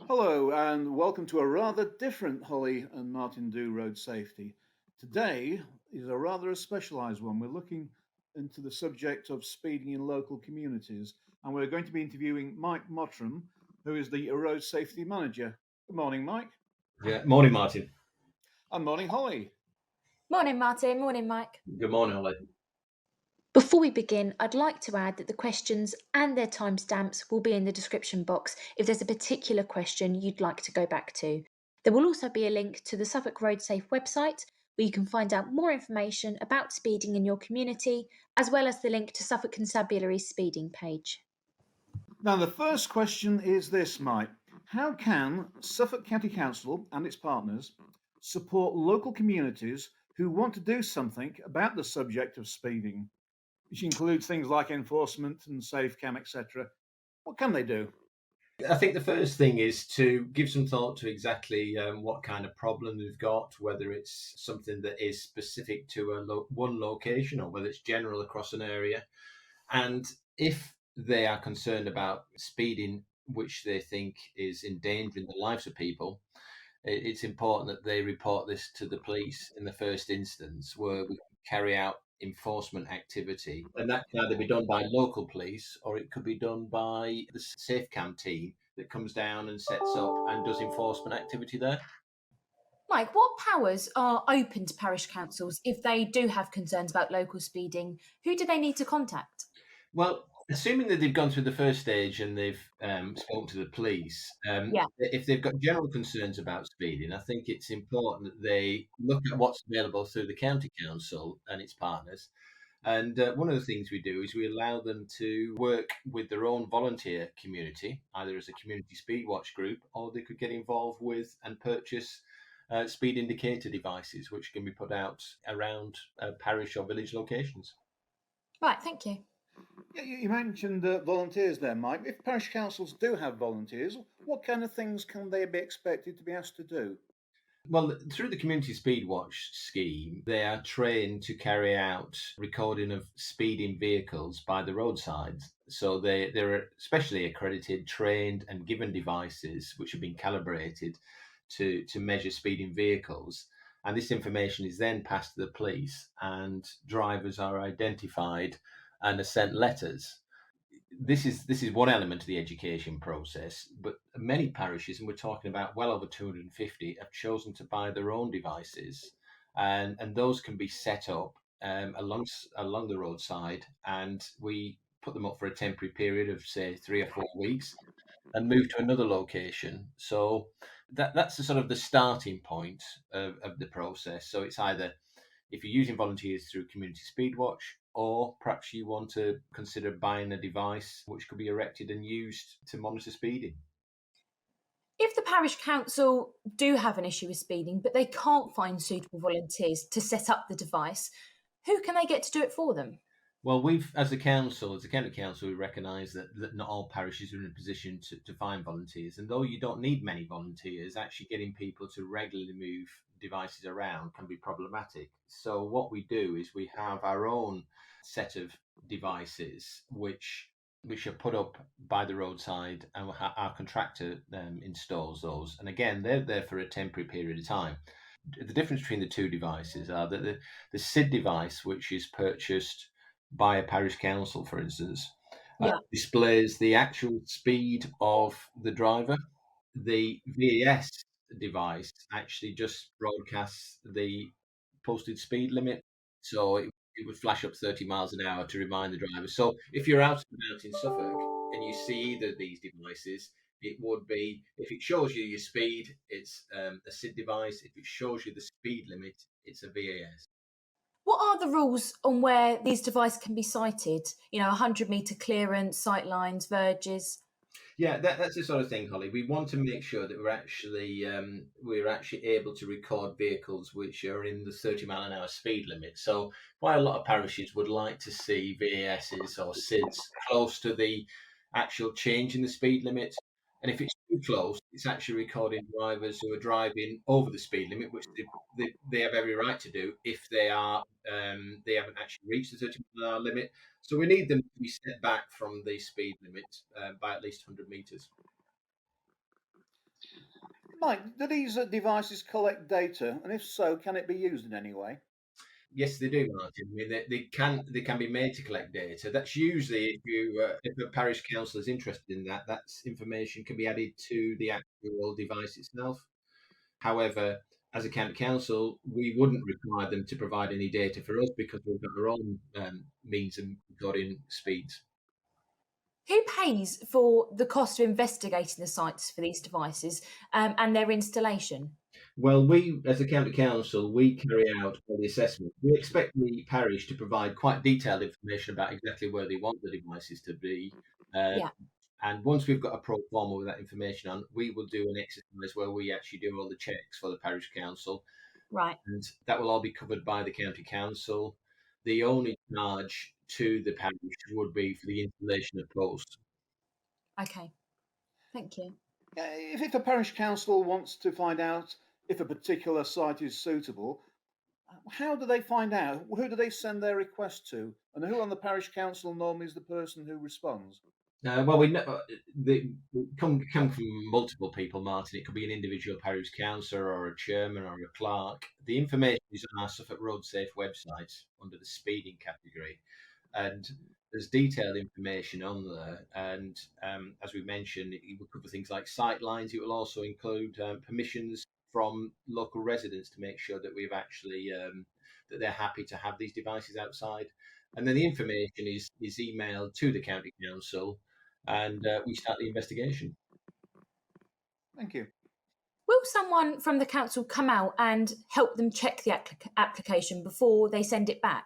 Hello, and welcome to a rather different Holly and Martin Do Road Safety. Today is a rather a specialised one. We're looking into the subject of speeding in local communities, and we're going to be interviewing Mike Motteram, who is the Road Safety Manager. Good morning, Mike. Yeah, morning, Martin. And morning, Holly. Morning, Martin. Morning, Mike. Good morning, Ollie. Before we begin, I'd like to add that the questions and their timestamps will be in the description box if there's a particular question you'd like to go back to. There will also be a link to the Suffolk Road Safe website where you can find out more information about speeding in your community, as well as the link to Suffolk Constabulary's speeding page. Now, the first question is this, Mike. How can Suffolk County Council and its partners support local communities who want to do something about the subject of speeding, which includes things like enforcement and safe cam, etc.? What can they do? I think the first thing is to give some thought to exactly what kind of problem they've got, whether it's something that is specific to one location or whether it's general across an area. And if they are concerned about speeding, which they think is endangering the lives of people, it's important that they report this to the police in the first instance, where we can carry out enforcement activity. And that can either be done by local police or it could be done by the SafeCam team that comes down and sets up and does enforcement activity there. Mike, what powers are open to parish councils if they do have concerns about local speeding? Who do they need to contact? Well, assuming that they've gone through the first stage and they've spoken to the police, Yeah. if they've got general concerns about speeding, I think it's important that they look at what's available through the county council and its partners. And one of the things we do is we allow them to work with their own volunteer community, either as a community speed watch group, or they could get involved with and purchase speed indicator devices, which can be put out around parish or village locations. Right, thank you. Yeah, you mentioned volunteers there, Mike. If parish councils do have volunteers, what kind of things can they be expected to be asked to do? Well, through the Community Speed Watch scheme, they are trained to carry out recording of speeding vehicles by the roadside. So they're specially accredited, trained, and given devices which have been calibrated to measure speeding vehicles. And this information is then passed to the police, and drivers are identified and are sent letters. This is one element of the education process, but many parishes, and we're talking about well over 250, have chosen to buy their own devices, and those can be set up along the roadside, and we put them up for a temporary period of say 3 or 4 weeks, and move to another location. So that's the sort of the starting point of the process. So it's either if you're using volunteers through Community Speedwatch, or perhaps you want to consider buying a device which could be erected and used to monitor speeding. If the parish council do have an issue with speeding, but they can't find suitable volunteers to set up the device, who can they get to do it for them? Well, as a county council, we recognise that not all parishes are in a position to find volunteers. And though you don't need many volunteers, actually getting people to regularly move devices around can be problematic. So what we do is we have our own set of devices which are put up by the roadside, and our contractor installs those. And again, they're there for a temporary period of time. The difference between the two devices are that the SID device, which is purchased by a parish council, for instance, displays the actual speed of the driver. The VAS device actually just broadcasts the posted speed limit. So it would flash up 30 miles an hour to remind the driver. So if you're out and about in Suffolk and you see either of these devices, it would be, if it shows you your speed, it's a SID device. If it shows you the speed limit, it's a VAS. What are the rules on where these devices can be sighted? 100-metre clearance, sight lines, verges. Yeah, that's the sort of thing, Holly. We want to make sure that we're actually able to record vehicles which are in the 30-mile-an-hour speed limit. So, while a lot of parishes would like to see VASs or SIDs close to the actual change in the speed limit, and if it's too close, it's actually recording drivers who are driving over the speed limit, which they have every right to do if they haven't actually reached the 30-mile-an-hour limit. So we need them to be set back from the speed limit by at least 100 metres. Mike, do these devices collect data? And if so, can it be used in any way? Yes, they do, Martin. I mean, they can be made to collect data. That's usually if a parish council is interested in that, that's information can be added to the actual device itself. However, as a county council, we wouldn't require them to provide any data for us because we've got our own means of recording speeds. Who pays for the cost of investigating the sites for these devices and their installation? Well, we, as a county council, we carry out all the assessment. We expect the parish to provide quite detailed information about exactly where they want the devices to be. Uh, Yeah, and once we've got a pro forma with that information on, we will do an exercise where we actually do all the checks for the parish council, right. and that will all be covered by the county council. The only charge to the parish would be for the installation of posts. Okay, thank you. If a parish council wants to find out if a particular site is suitable, how do they find out? Who do they send their request to? And who on the parish council normally is the person who responds? Well, we know they come from multiple people, Martin. It could be an individual parish councillor or a chairman or a clerk. The information is on our Suffolk Road Safe website under the speeding category, and there's detailed information on there. And as we mentioned, it will cover things like sight lines. It will also include permissions from local residents to make sure that we've actually that they're happy to have these devices outside. And then the information is emailed to the county council, and we start the investigation. Thank you. Will someone from the council come out and help them check the application before they send it back?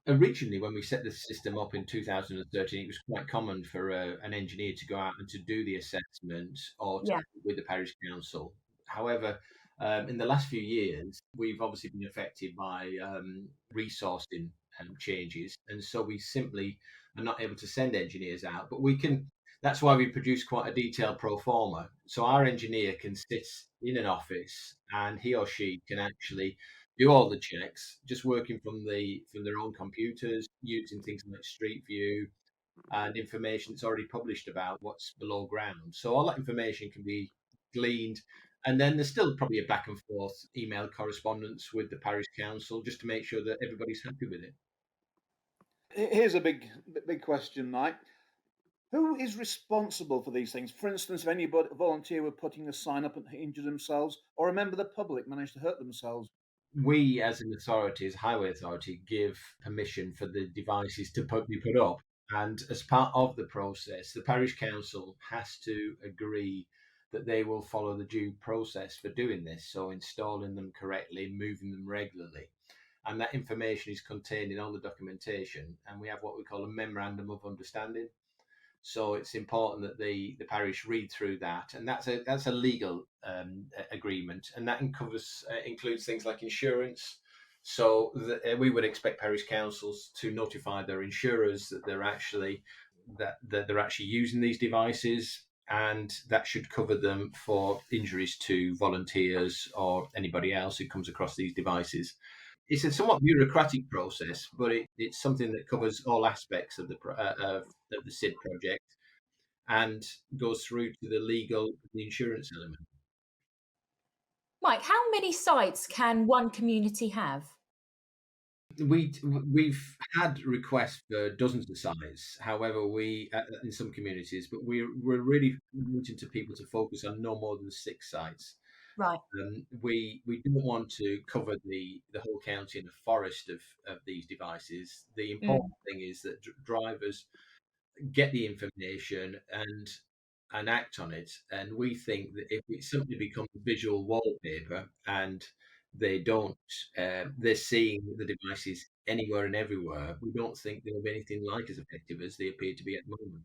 Originally, when we set the system up in 2013, it was quite common for an engineer to go out and to do the assessment or to, Yeah, with the parish council. However, in the last few years, we've obviously been affected by resourcing changes, and so we simply are not able to send engineers out. But we can. That's why we produce quite a detailed pro forma. So our engineer can sit in an office, and he or she can actually do all the checks, just working from their own computers, using things like Street View and information that's already published about what's below ground. So all that information can be gleaned, and then there's still probably a back and forth email correspondence with the parish council just to make sure that everybody's happy with it. Here's a big question, Mike. Who is responsible for these things? For instance, if any volunteer were putting a sign up and injured themselves, or a member of the public managed to hurt themselves. We, as an authority, as a highway authority, give permission for the devices to be put up. And as part of the process, the parish council has to agree that they will follow the due process for doing this. So installing them correctly, moving them regularly. And that information is contained in all the documentation. And we have what we call a memorandum of understanding. So it's important that the parish read through that, and that's a legal agreement, and that includes things like insurance. So we would expect parish councils to notify their insurers that they're actually using these devices, and that should cover them for injuries to volunteers or anybody else who comes across these devices. It's a somewhat bureaucratic process, but it's something that covers all aspects of the SID project and goes through to the insurance element. Mike, how many sites can one community have? We've had requests for dozens of sites. However, we in some communities, but we're really wanting to people to focus on no more than 6 sites. Right. We don't want to cover the whole county in a forest of these devices. The Mm. important thing is that drivers get the information and act on it. And we think that if it simply becomes visual wallpaper and they don't, they're seeing the devices anywhere and everywhere, we don't think they'll be anything like as effective as they appear to be at the moment.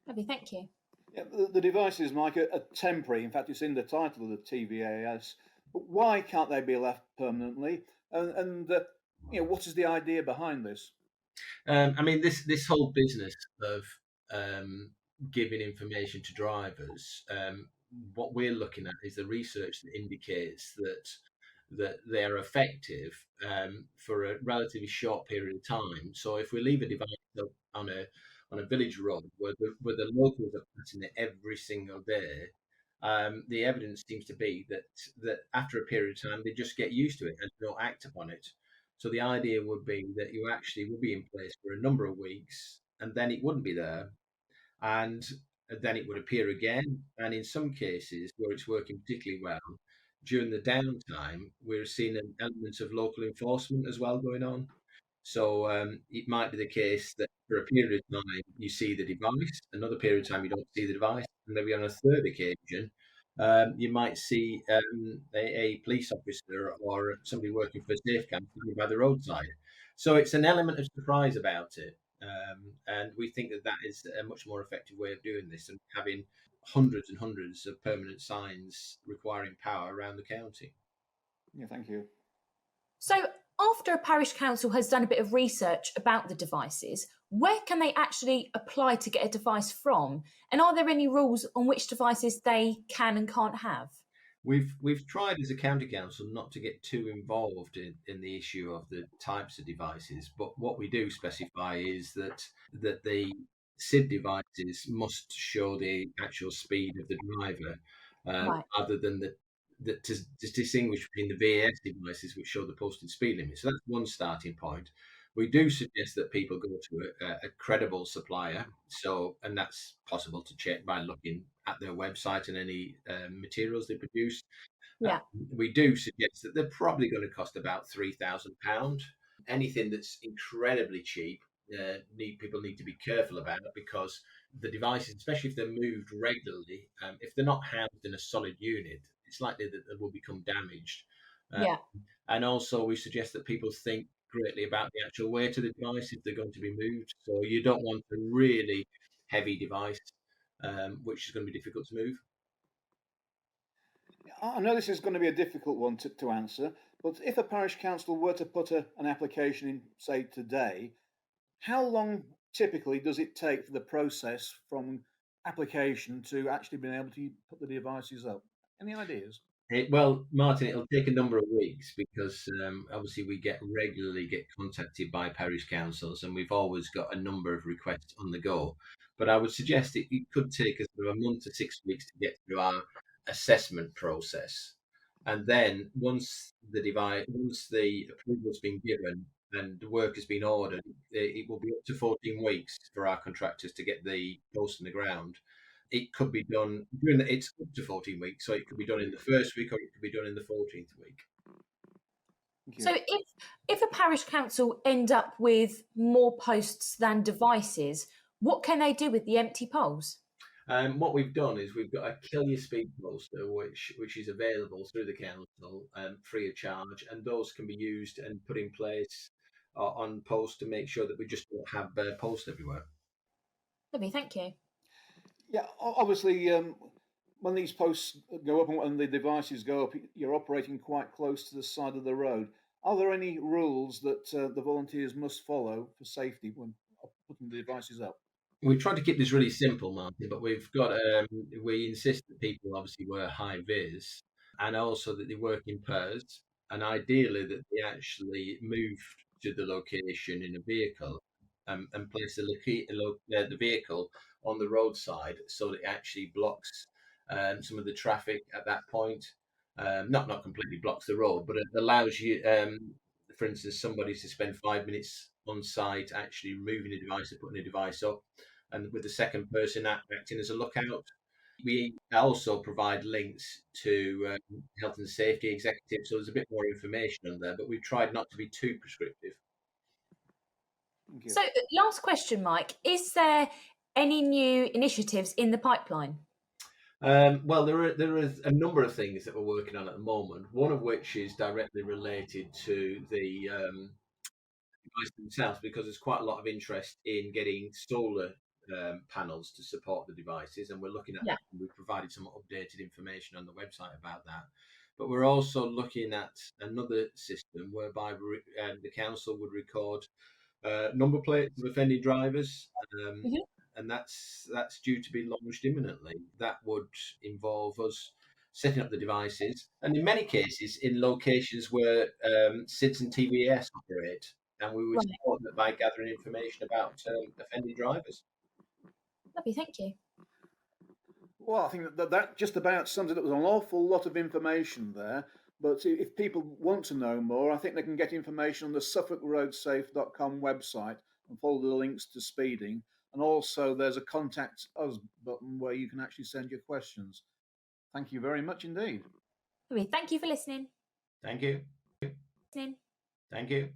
Lovely, thank you. Yeah, the devices, Mike, are temporary. In fact, it's in the title of the TVAS. But why can't they be left permanently? And what is the idea behind this? I mean, this whole business of giving information to drivers. What we're looking at is the research that indicates that they're effective for a relatively short period of time. So if we leave a device up on a village road where the locals are passing it every single day, the evidence seems to be that after a period of time, they just get used to it and don't act upon it. So the idea would be that you actually would be in place for a number of weeks, and then it wouldn't be there, and then it would appear again. And in some cases where it's working particularly well, during the downtime, we're seeing an element of local enforcement as well going on. So it might be the case that for a period of time you see the device, another period of time you don't see the device, and maybe on a third occasion you might see a police officer or somebody working for Safecam standing by the roadside. So it's an element of surprise about it, and we think that that is a much more effective way of doing this than having hundreds and hundreds of permanent signs requiring power around the county. Yeah, thank you. So, after a parish council has done a bit of research about the devices, where can they actually apply to get a device from? And are there any rules on which devices they can and can't have? We've tried as a county council not to get too involved in the issue of the types of devices, but what we do specify is that the SID devices must show the actual speed of the driver, Right. rather than to distinguish between the VAS devices which show the posted speed limit. So that's one starting point. We do suggest that people go to a credible supplier, and that's possible to check by looking at their website and any materials they produce. Yeah. We do suggest that they're probably going to cost about £3,000. Anything that's incredibly cheap, people need to be careful about, because the devices, especially if they're moved regularly, if they're not housed in a solid unit, it's likely that they will become damaged. Yeah. And also, we suggest that people think greatly about the actual weight of the device if they're going to be moved. So you don't want a really heavy device, which is going to be difficult to move. I know this is going to be a difficult one to answer, but if a parish council were to put an application in, say, today, how long typically does it take for the process from application to actually being able to put the devices up? Any ideas? Well, Martin, it'll take a number of weeks because obviously we regularly get contacted by parish councils, and we've always got a number of requests on the go. But I would suggest it could take us sort of a month to 6 weeks to get through our assessment process, and then once the approval's been given and the work has been ordered, it will be up to 14 weeks for our contractors to get the post in the ground. It could be done it's up to 14 weeks, so it could be done in the first week or it could be done in the 14th week. So if a parish council end up with more posts than devices, what can they do with the empty poles? What we've done is we've got a kill your speed poster which is available through the council free of charge, and those can be used and put in place on posts to make sure that we just don't have posts everywhere. Lovely, thank you. Yeah, obviously, when these posts go up and when the devices go up, you're operating quite close to the side of the road. Are there any rules that the volunteers must follow for safety when putting the devices up? We try to keep this really simple, Martin, but we insist that people obviously wear high vis, and also that they work in pairs, and ideally that they actually move to the location in a vehicle, and place the vehicle on the roadside so that it actually blocks some of the traffic at that point. Not completely blocks the road, but it allows you, for instance, somebody to spend 5 minutes on site actually removing a device and putting a device up, and with the second person acting as a lookout. We also provide links to health and safety executives, so there's a bit more information on there, but we've tried not to be too prescriptive. So, last question, Mike. Is there any new initiatives in the pipeline? Well, there is a number of things that we're working on at the moment, one of which is directly related to the devices themselves, because there's quite a lot of interest in getting solar panels to support the devices, and we're looking at that. We've provided some updated information on the website about that. But we're also looking at another system whereby the council would record number plates of offending drivers, and that's due to be launched imminently. That would involve us setting up the devices, and in many cases in locations where SIDS and TVAS operate, and we would support that by gathering information about offending drivers. Lovely, thank you. Well, I think that just about sums it up. There's an awful lot of information there. But if people want to know more, I think they can get information on the suffolkroadsafe.com website and follow the links to speeding. And also there's a contact us button where you can actually send your questions. Thank you very much indeed. Thank you for listening. Thank you. Listening. Thank you.